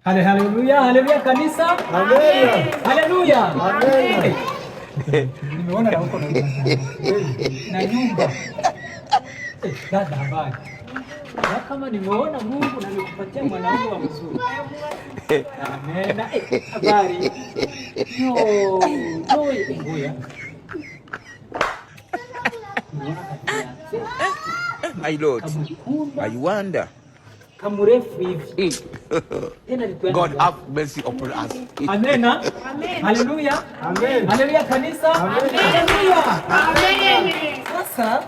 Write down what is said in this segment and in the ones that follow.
Haleluya, haleluya kanisa. Amen. Haleluya. Amen. Nimeona na huko na nyumba. Dada habari. Na kama nimeona Mungu na nikupatia mwanangu wa mzuri. Amen. Habari. Ngoja. My Lord, I wonder. Kamurefu hivi. God have mercy upon us. Amen. Haleluya. Amen. Haleluya kanisa. Haleluya. Amen. Sasa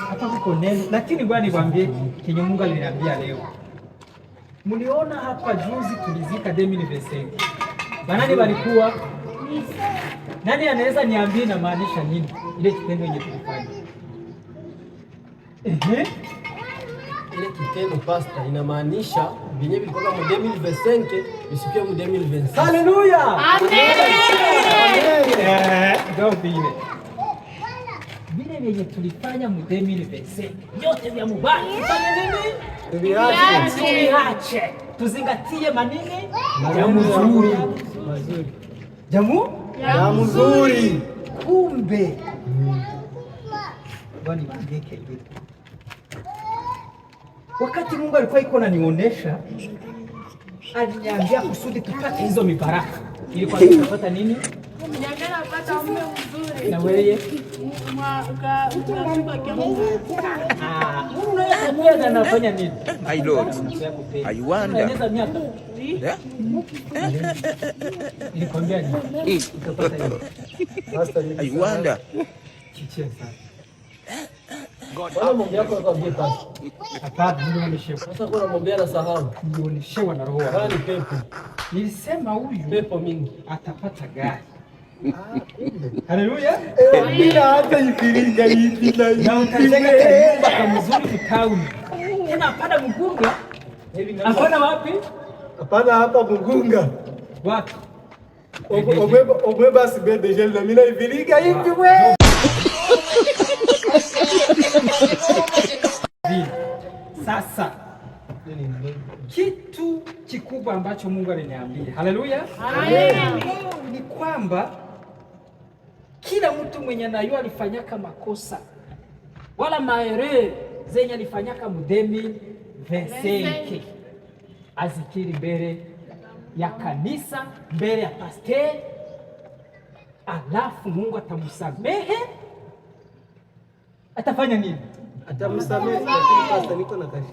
hapa kuko neno, lakini bwana niwaambie kenye Mungu aliniambia leo. Mliona hapa juzi tulizika 2025. Banani walikuwa? Nani anaweza niambie na maanisha nini ile kitendo yenye tulifanya? Ile kitendo pastor inamaanisha vinye vilikuwa mu 2025 visikie mu 2026. Haleluya. Amen. Ndio vile. Vile vyenye tulifanya mu 2025 yote vya mubaya tufanye nini? Tuviache. Tuzingatie manini? Jamu nzuri. Jamu nzuri. Kumbe. Bwana niambie wakati Mungu alikuwa iko ananionyesha, aliniambia kusudi tupate hizo mibaraka. Ili kwa nini tupata nini? Napata mume mzuri. Na wewe? Unaweza nafanya nini? My Lord, I wonder. Yeah? Nilikwambia nini? I wonder. Kichia sana. Wala Mungu yako akwambie pastor. Hapana, ndio unishewa. Sasa kuna mwambia na sahau. Ndio unishewa na roho. Bali pepo. Nilisema huyu Pepo mingi atapata gari. Haleluya. Bila hata ifiringa hivi Na utajenga nyumba kama mzuri mtauni. Tena hapana Mugunga. Hapana wapi? hapana hapa Mugunga. Wapi? Obeba si bebe jeli na mina ifiringa hivi wewe. Sasa kitu kikubwa ambacho Mungu aliniambia, haleluya, ni kwamba kila mtu mwenye nayo alifanyaka makosa wala maere zenye alifanyaka mudemi vesenke azikiri mbele ya kanisa, mbele ya pastor, alafu Mungu atamusamehe. Atafanya nini? Atamsamehe. Pastor, niko na kashi.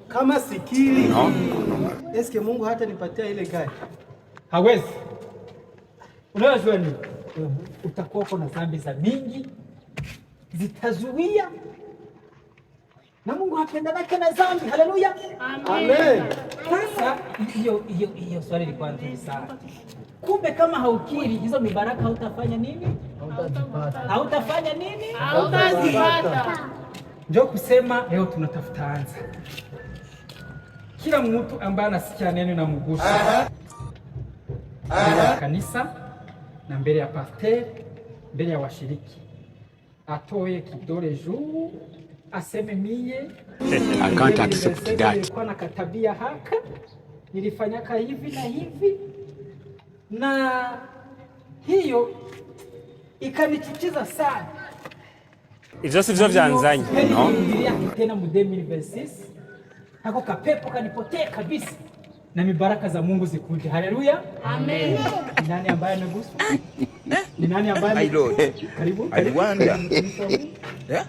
Kama sikili no. Eske Mungu hata nipatia ile gari? Hawezi. Unaweza nini? Utakuwa na dhambi za mingi zitazuia, na Mungu hapendanake na dhambi. Haleluya. Amen. Sasa hiyo swali ilikuwa nzuri sana. Kumbe kama haukiri hizo mibaraka hautafanya nini? Hautafanya nini? Hautazipata. Ndio kusema leo tunatafuta anza. Kila mtu ambaye anasikia neno na mguso mbele ya kanisa na mbele ya pastor, mbele ya washiriki, atoe kidole juu, aseme mie I can't accept that. Nilikuwa na katabia haka, nilifanyaka hivi na hivi, na hiyo ikanichukiza sana. Ivyo sivyo vyanzanye, no? Tena mu 2026 hako kapepo kanipotea kabisa, na mibaraka za Mungu zikuje. Haleluya. Amen. Ni nani ambaye ameguswa? Ni nani ambaye? My Lord, karibu. I wonder. Yeah?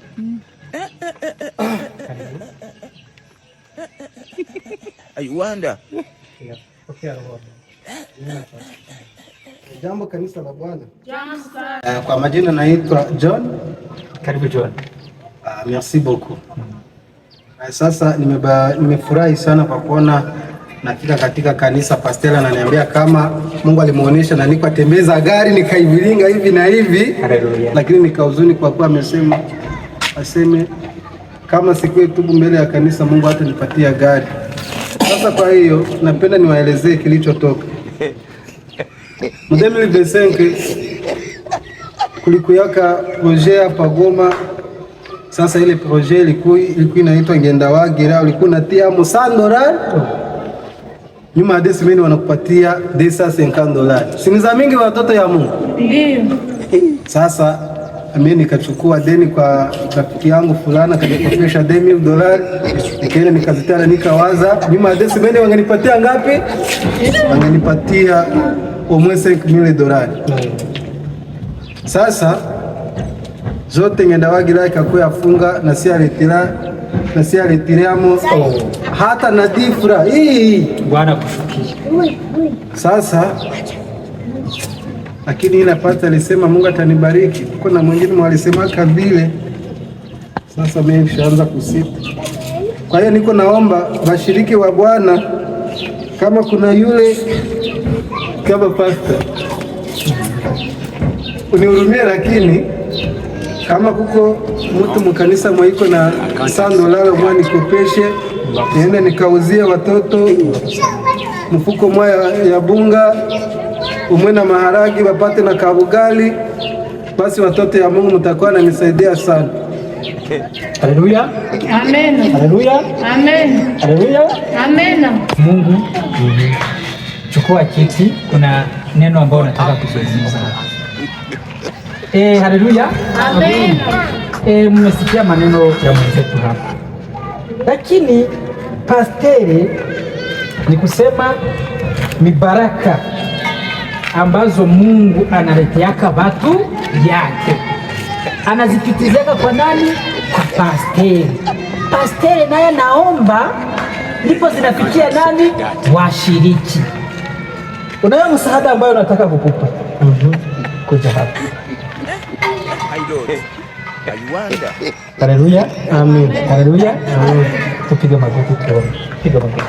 I wonder. Jambo kanisa la Bwana. Jambo sana. Kwa majina naitwa John. Karibu John. Merci beaucoup. Sasa nimefurahi sana kwa kuona nafika katika kanisa, pastor ananiambia kama Mungu alimuonesha na niko tembeza gari nikaiviringa hivi na hivi. Haleluya. Lakini nikahuzuni kwa kuwa amesema aseme kama siku tubu mbele ya kanisa Mungu hatanipatia gari. Sasa kwa hiyo napenda niwaelezee kilichotoka. Mu 2025 kulikuyaka projet hapa Goma Sasa ile projet ilikuwa inaitwa Ngenda Wagira, ulikuwa unatia $100 nyuma ya 2 semaines wanakupatia $250. Si za mingi watoto ya Mungu. Ndio. Sasa mimi nikachukua deni kwa rafiki yangu fulana kanikopesha $10,000, nikaenda nikazitana, nikawaza nyuma ya 2 semaines wangenipatia ngapi? Wangenipatia almost $5,000. Sasa zote Ngenda Wagira ikakuwa funga na si aletiriamo hata na difra hii Bwana kushukia. sasa. Lakini ile pata alisema Mungu atanibariki. Kuna mwingine mwalisema vile. Sasa mimi nishaanza kusita. Kwa hiyo niko naomba washiriki wa Bwana, kama kuna yule kama pastor unihurumie, lakini kama kuko mtu mkanisa mwaiko na $100 mwa nikopeshe, niende nikauzie watoto mfuko moja ya bunga umwe na maharagi wapate na kabugali, basi watoto ya Mungu mtakuwa nanisaidia sana. Haleluya. Amen. Haleluya. Amen. Haleluya. Amen. Mungu, chukua kiti, kuna neno ambalo nataka kuzungumza. Haleluya. Amen. Mmesikia maneno ya mwenzetu hapa, lakini pasteri ni kusema ni baraka ambazo Mungu analeteaka watu yake, anazipitizeka kwa nani? Kwa pasteri. Pasteri naye naomba ndipo zinafikia nani? Washiriki. Unayo msaada ambayo nataka kukupa. Kuja hapa. Haleluya. Amen. Haleluya. Tupige magoti tuombe. Piga magoti.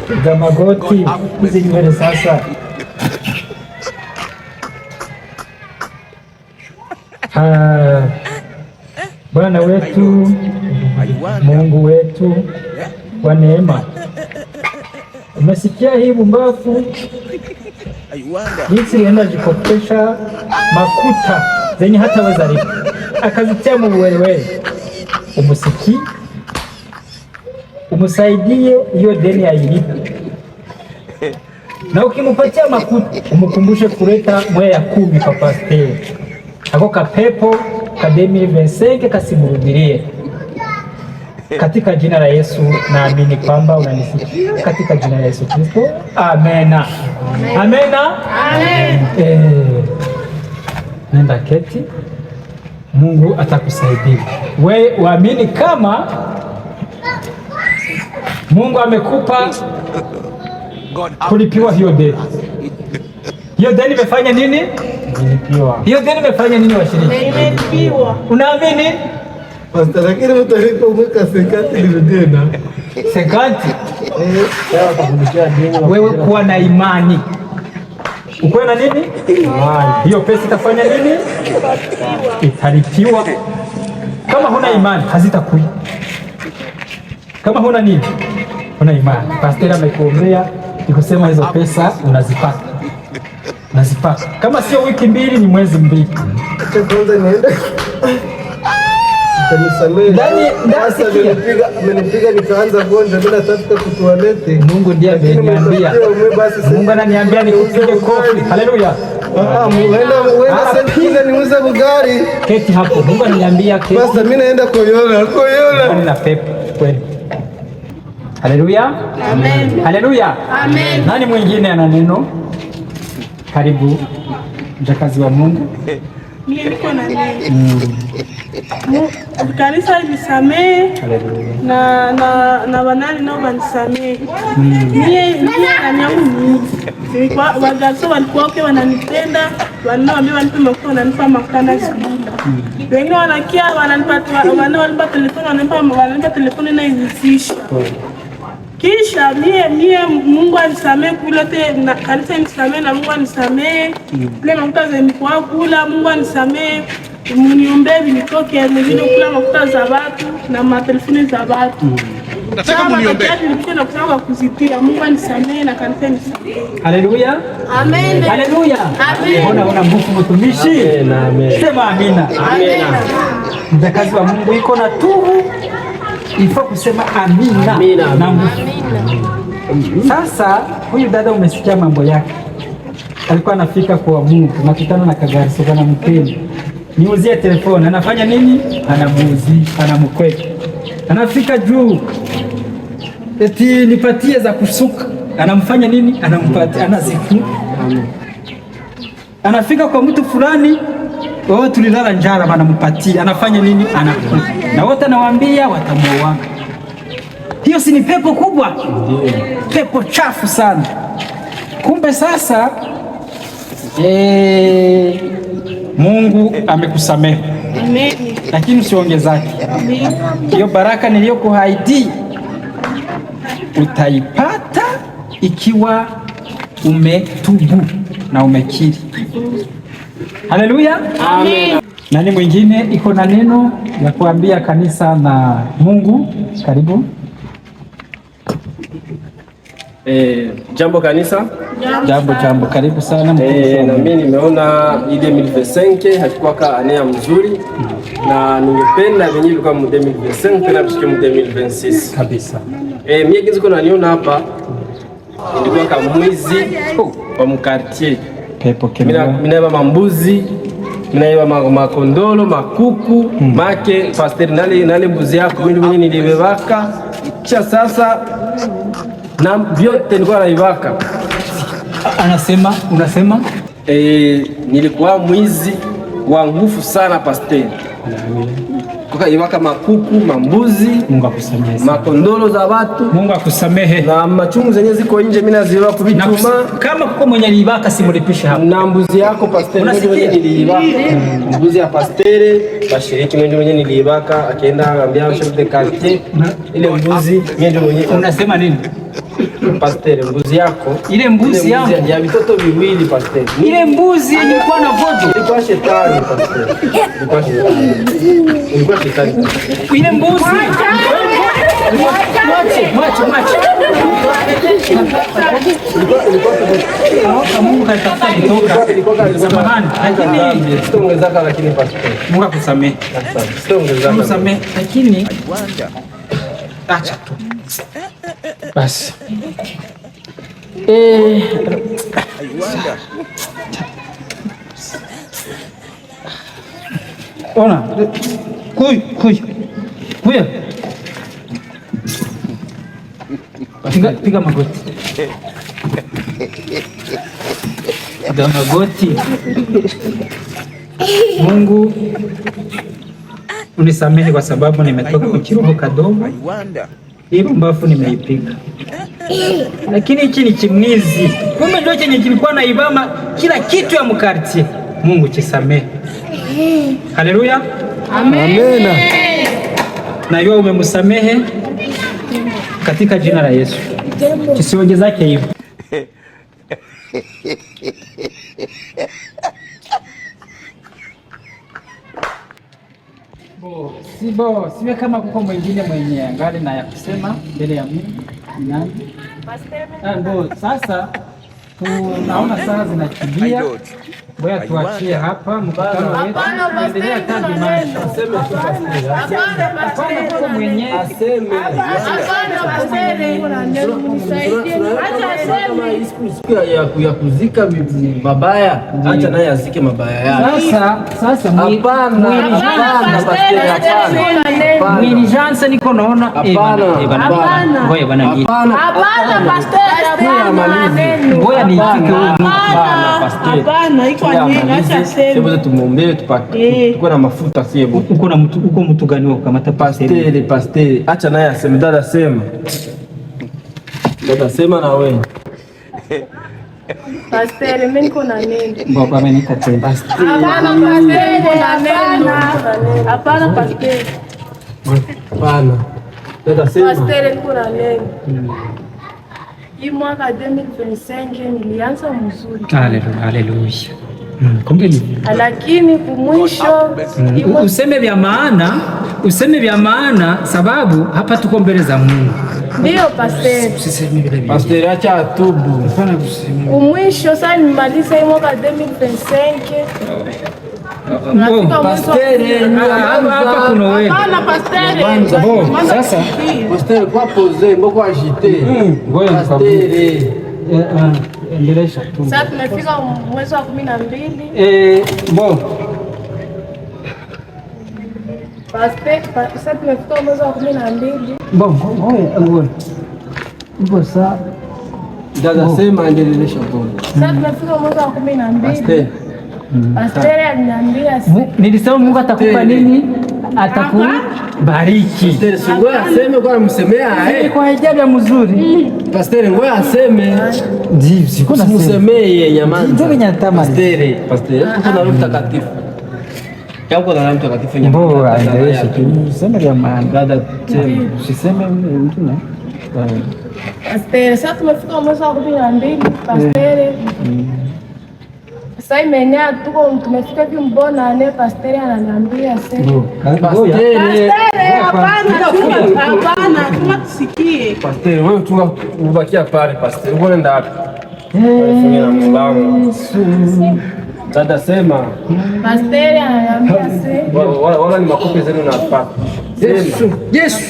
Piga magoti. Hizi nywele sasa. Bwana wetu, Mungu wetu wa neema, umesikia hii bumbafu jinsi ilienda jikopesha makuta zenye hata weza lipa, akazitia mu buwelewele. Umusiki, umusaidie hiyo deni ailipe, na ukimupatia makuta umukumbushe kuleta moya ya 10 kwa pasteri. Ako kapepo ka 2025 kasimurudirie. Katika jina la Yesu naamini kwamba unanisikia. Katika jina la Yesu Kristo. Amena. Amena. Amen. Nenda keti. Mungu atakusaidia. We uamini kama Mungu amekupa kulipiwa hiyo deni. Hiyo deni imefanya nini? Imelipiwa. Hiyo deni imefanya nini washiriki? Imelipiwa. Unaamini? Pastor, lakini mtalipa mwaka 50 dividenda. 50? Wewe kuwa na imani. Ukuwe na nini? Imani. Hiyo pesa itafanya nini? Italipiwa. Kama huna imani hazitakuja. Kama huna nini? Huna imani. Pastor amekuombea nikusema hizo pesa unazipata. Nazipata. Kama sio wiki 2 ni mwezi 2. Acha kwanza niende. Amenipiga nikaanza gonja bila tafuta kutualete. Mungu ndiye ameniambia. Mungu ananiambia nikupige kofi. Haleluya. Uenda niuze bugari. Keti hapo. Mungu ananiambia keti. Basta mimi naenda koyola. Na pepo kweli. Haleluya. Amen. Haleluya. Amen. Nani mwingine ana neno? Karibu mjakazi wa Mungu. Mimi niko na neno. Kanisa lisamehe na wanani nao wanisamehe. Mie ndani yangu ni wagaso walikuwa okay, wananipenda, wananiambia wanipe mafuta, wananipa mafuta na sukari. Wengine wanakia wananipa telefoni, wananipa telefoni na izisisha. Kisha mie Mungu anisamehe kula te na kanisa nisamehe na Mungu anisamehe. Ile mafuta zenikuwa kula Mungu anisamehe. Mniombe vinitoke mwingine kula mafuta za watu na matelefoni za watu. Nataka muniombee. Nilipenda kutaka kuzitia. Mungu anisamehe na kanisa nisamehe. Haleluya. Amen. Haleluya. Amen. Ona nguvu mtumishi. Amen. Sema amina. Amen. Mtakazi wa Mungu iko na tubu. Ifo kusema amina. Amina. Na sasa huyu dada umesikia mambo yake. Alikuwa anafika kwa Mungu, nakutana na kagari soka na mpeni. Niuzie telefoni, anafanya nini? Anamuuzi, anamkweka. Anafika juu. Eti nipatie za kusuka. Anamfanya nini? Anampatia, anazifu. Anafika kwa mtu fulani, wao tulilala njara wanampatia. Anafanya nini? Anakuja. Na wote anawaambia watamuoa. Hiyo si ni pepo kubwa? Ndiyo. Pepo chafu sana. Kumbe sasa Mungu amekusamehe. Amen. Lakini usiongezake. Hiyo baraka niliyokuahidi utaipata ikiwa umetubu na umekiri. Haleluya. Amen. Nani mwingine iko na neno ya kuambia kanisa na Mungu? Karibu. Jambo kanisa. Jambo, karibu sana. Na mimi nimeona ile 2025 haikuwa ania mzuri na ningependa venye ilikuwa mu 2025 tena tusikie mu 2026 kabisa. Mimi kizi kuna niona hapa ilikuwa kama mwizi wa mkartier. Pepo kemea. Mimi naiba mambuzi, mimi naiba makondolo, makuku, make pastor nale mbuzi yako mimi mwenyewe nilibebaka. Kisha sasa na vyote nilikuwa naibaka. Unasema? Nilikuwa mwizi wa nguvu sana pastor. Kuka ibaka makuku, mambuzi, Mungu akusamehe. Makondolo za watu, Mungu akusamehe. Na machungu zenye ziko nje mimi naziwa kuvituma. Kama kuko mwenye alibaka simulipishe hapo. Na mbuzi yako pastor mwenye nilibaka. Mbuzi ya pastor, bashiriki mwenye nilibaka, akaenda anambia chef de quartier ile mbuzi mimi mwenye. Unasema nini? Pastor, mbuzi yako. Ile mbuzi yangu ya vitoto viwili pastor. Ile mbuzi ilikuwa na vodo. Ilikuwa shetani pastor. Ilikuwa shetani. Ile mbuzi. Mwache. Mungu katafuta kutoka. Samahani. Lakini sitaongezaka lakini pastor. Mungu akusamehe. Sitaongezaka. Kusamehe lakini acha tu. Basi. Ona. Kuya. Piga magoti. Piga magoti. Mungu unisamehe kwa sababu nimetoka kukiroho kadogo. Hii mbafu nimeipiga. Lakini hichi ni chimnizi. Kumbe ndio chenye kilikuwa na ibama kila kitu ya mkartie. Mungu chisamehe. Haleluya. Amen. Na yeye umemsamehe katika jina la Yesu. Kisiongezake hivyo. Siwe kama kuko mwingine mwenye angali na ya kusema mbele ya Mungu. Nani? Sasa tunaona saa zinakimbia. Ngoja tuachie hapa mkutano wetu. Endelea kazi maana. Aseme tu pastor. Hapana kuko mwenye aseme. Ya kuzika mabaya, acha naye azike mabaya yake. Sasa mwili jansa niko naona Hapana. ngoja bwana ni ngoja ni hapana, iko nini? Acha sema. Sema tumuombe tupate tuko na mafuta sema. Uko mtu gani wa kukamata pastor? Acha naye aseme. Dada sema. Dada sema na wewe. Pastor, mimi niko na neno. Baba amenita tena. Hapana pastor, niko na neno. Hapana pastor. Hapana. Dada sema. Pastor, niko na neno. Hii mwaka 2025 nilianza mzuri. Haleluya. Kumbe ni. Lakini kumwisho Useme vya maana useme vya maana, sababu hapa tuko mbele za Mungu. Ndio pastor. Usiseme vile vile. Pastor, acha atubu. Hapana kusema. Umwisho sasa nimaliza hii mwaka 2025. Hapa kuna wewe. Hapana pastor. Sasa Pastor, kwa pose, mboko agite. ngoja Pastor. endelesha tu. Sasa tumefika mwezi wa 12. Sasa tumefika mwezi wa 12. Sasa Dada sema endelesha tu. Sasa tumefika mwezi wa 12. Pastor. Pastor aliniambia nilisema Mungu atakupa nini? Atakubariki. Pastor, ngoja aseme kwa msemea Kwa ajabu mzuri. Pastor, ngoja aseme. Ndiyo, siko na Msemee nyamaza. Ndio nyatama. Pastor, kuna Roho Mtakatifu. Yako na Roho Mtakatifu Bora endelesha tu. Sema vya maana. Dada sema. Usiseme mtu. Pastor, sasa tumefika mwezi wa 12. Pastor. Sasa imeenea tuko tumefika hivi mbona ane pastor ananiambia sasa. Hapana, tuma tusikie. Pastor, wewe tunga ubakia pale pastor. Uone ndapi? Funga na mlango. Dada sema. Pastor ananiambia sasa. Wala ni makope zenu na papa. Yesu.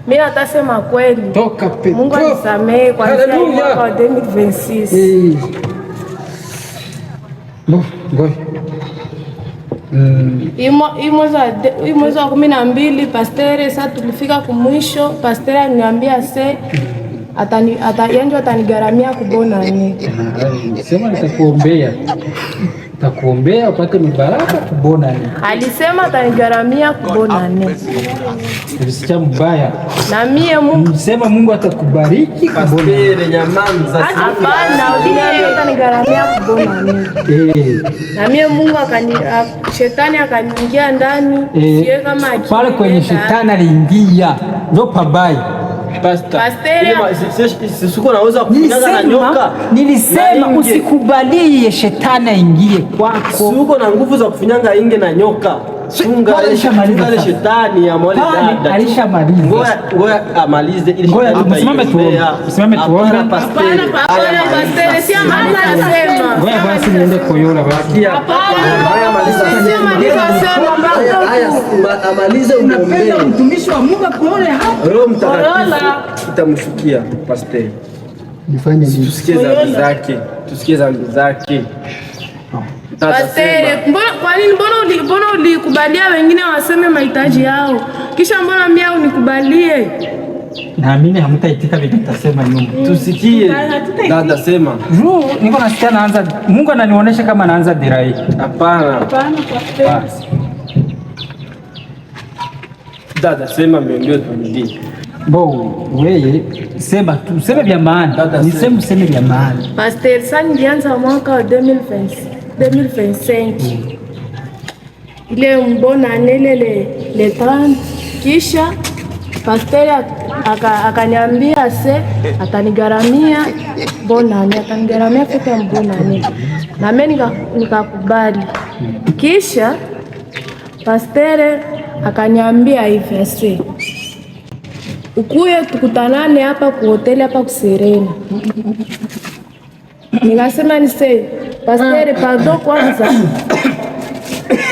Mimi natasema kweli. Toka pe. Mungu anisamehe kwa sababu mwaka wa 2026. Ngoja. Hii mwezi wa 12 pastor, sasa tulifika kumwisho. Pastor aliniambia atanigaramia kubona nini. Sema nitakuombea upate mibaraka kubona nini. Alisema atanigaramia kubona nini. Ulisikia mbaya. Na mie Mungu sema Mungu atakubariki kubona. Pastor, nyamanza. Hapana, uliniambia atanigaramia kubona nini. Na mie Mungu shetani akaniingia ndani. Siye kama pale kwenye shetani aliingia ndio pabaya. Pastor, sisi naweza kufunga na nyoka. Nilisema usikubalie shetani aingie kwako. Uko na nguvu za kufinyanga inge na nyoka. Funga ile shetani ya mwale dada. Alishamaliza. Ngoja amalize ili shetani. Usimame tuombe. Hapana, pastor, si amaliza sema. Ngoja basi niende koyola basi. Haya amalize umwombee. Mtumishi wa Mungu kuone hapa. Roho Mtakatifu itamshukia pastor. Nifanye nini? Tusikie dhambi zake. Pastor, mbona ulikubalia wengine waseme mahitaji yao? Kisha mbona mimi unikubalie? Naamini hamtaitika vile tutasema nyuma. Tusikie. Dada sema. Niko nasikia naanza Mungu ananionyesha kama naanza dirai. Hapana. Pastor. Dada sema mbio turudi. Wewe sema tu, sema vya maana. Niseme vya maana. Pastor, sasa nilianza mwaka wa 2025. Ile mbona nele le 30 kisha pastor akaniambia atanigaramia bonane, atanigaramia fete mbonane. Na mimi nikakubali. Kisha pastor akaniambia hivi ukuye tukutanane hapa ku hoteli hapa kuserena. Nikasema pastor pardon kwanza.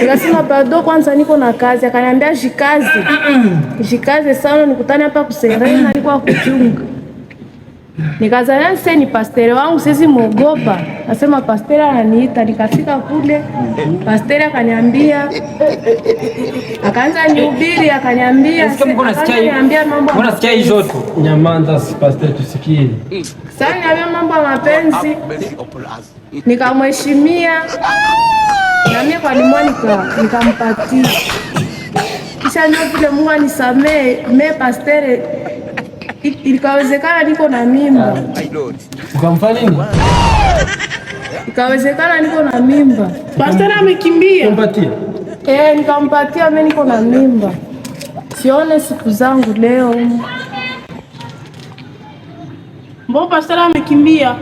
Nikasema pardon kwanza niko na kazi. Akaniambia jikaze sana nikutane hapa kuserena niko kuchunga. Nikazana ni pastor wangu sisi muogopa. Nasema pastor ananiita, nikafika kule. Pastor akaniambia akaanza nihubiri, akaniambia mambo. Unasikia hizo tu. Nyamaza pastor tusikie. Sasa niambia mambo ya mapenzi. Nikamheshimia. Na mimi kwa limoni nikampatia. Kisha ndio vile Mungu anisamee, mimi pastor ikawezekana niko na mimba. Ukamfanya nini? Ikawezekana niko na mimba. Pastor amekimbia. Kumpatia. Nikampatia mimi niko na mimba. Sione siku zangu leo. Mbona pastor amekimbia?